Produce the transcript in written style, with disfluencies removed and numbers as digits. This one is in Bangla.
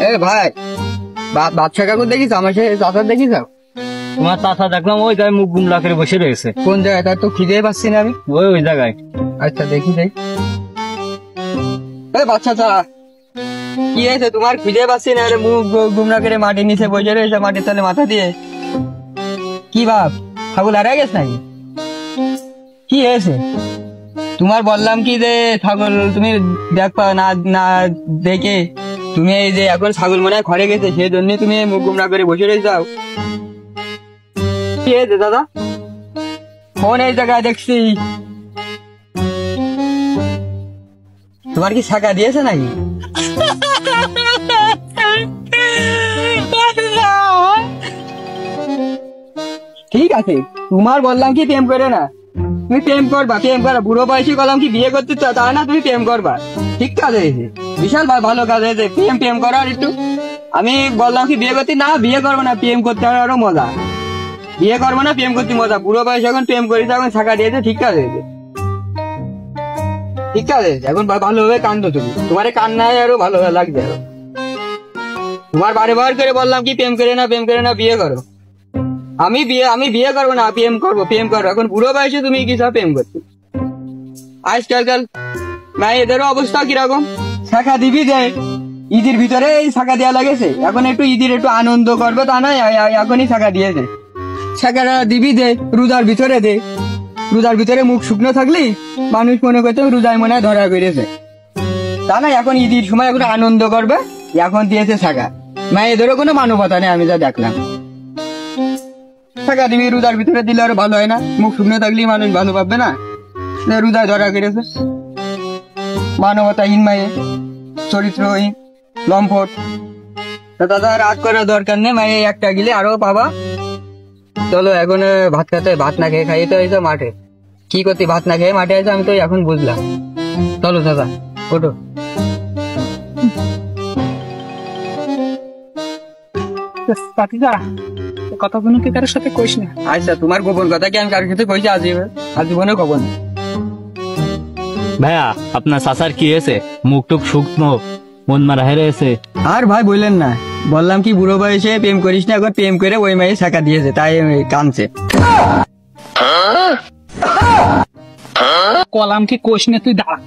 এ ভাই, বাচ্চা কাকু দেখিস, আমার সাথে চাচা দেখিস? তোমার চাচা দেখলাম ওই জায়গায় মুখ গুমলা করে বসে রয়েছে। কোন জায়গায়? তার তো খিদে পাচ্ছি না আমি। ওই জায়গায়। আচ্ছা দেখি যাই। বাচ্চা চা, কি হয়েছে তোমার? খিদে পাচ্ছি না, মুখ গুমরা করে মাটির নিচে বসে রয়েছে, মাটির তলে মাথা দিয়ে। কি বাপ, ছাগল হারা গেছে নাকি? কি হয়েছে তোমার? বললাম কি যে ছাগল তুমি দেখবা না, না দেখে তুমি এই যে এখন ছাগল মনে হয় ঘরে গেছে, সেই জন্য তুমি মুখ গুমরা করে বসে রয়ে যাও। কি হয়েছে দাদা? ফোন এই জায়গায় দেখছি। তোমার কি ছাকা দিয়েছে নাকি? ঠিক আছে, তোমার বললাম কি প্রেম করে না, তুমি প্রেম করবা, প্রেম করবা। বুড়ো বয়সী বললাম কি বিয়ে করতে চাও, তা না তুমি প্রেম করবা। ঠিক কাজ হয়েছে, বিশাল ভালো কাজ হয়েছে। প্রেম করার একটু, আমি বললাম কি বিয়ে করতে, না বিয়ে করবো না, প্রেম করতে হবে আরো মজা। বিয়ে করবো না, প্রেম করতে মজা। বুড়ো বয়স এখন প্রেম করিস, এখন ছাকা দিয়েছে। ঠিক কাজ হয়েছে, ঠিক আছে। এখন ভালোভাবে কান্দো তুমি, তোমার কান্নায় আরো ভালো লাগছে। আরো তোমার বারে বার করে বললাম কি প্রেম করে না, প্রেম করে না, বিয়ে করো। আমি বিয়ে করবো না, প্রেম করবো, প্রেম করো। এখন বুড়ো বয়সে তুমি কি সব প্রেম করছো? আজকাল এদেরও অবস্থা কিরকম, শাখা দিবি দেয় ঈদের ভিতরে, এই শাখা দেওয়া লাগেছে। এখন একটু ঈদের একটু আনন্দ করবে, তা নয় এখনই শাখা দিয়েছে। শাখাটা দিবি দে, রোজার ভিতরে দে। রোজার ভিতরে মুখ শুকনো থাকলি মানুষ মনে করতে রোজায় মনে হয় ধরা করেছে, তা না। এখন ঈদের সময় এখন আনন্দ করবে, এখন দিয়েছে শাখা। এদেরও কোনো মানবতা নেই, আমি যা দেখলাম। শাখা দিবি, রোজার ভিতরে দিলে আরো ভালো হয় না? মুখ শুকনো থাকলে মানুষ ভালো পাবে না, রোজায় ধরা করেছে। মানবতাহীন মায়ে, চরিত্রহীন, লম্পট। দাদা রাগ করার দরকার নেই, মায়ে একটা গেলে আরো পাবা। চলো এখন ভাত খাতে, ভাত না খেয়ে খাইতে হয়েছে মাঠে। কি করতে ভাত না খেয়ে মাঠে আছে, আমি তো এখন বুঝলাম। চলো দাদা, ওঠো। কথা কোনো কি কারোর সাথে কইস না। আচ্ছা, তোমার গোপন কথা কি আমি কারোর সাথে কইছি? আজীবনে কব না। ভাইয়া, আপনার চাচার কি হয়েছে? মুখ টুক শুকনো, মন মারা হেরেছে। আর ভাই বললেন না, বললাম কি বুড়ো বয়সে প্রেম করিস না, এখন প্রেম করে ওই মায়ে শাখা দিয়েছে, তাই কাঁদছে। কলাম কি কোশ না, তুই দাঁড়া।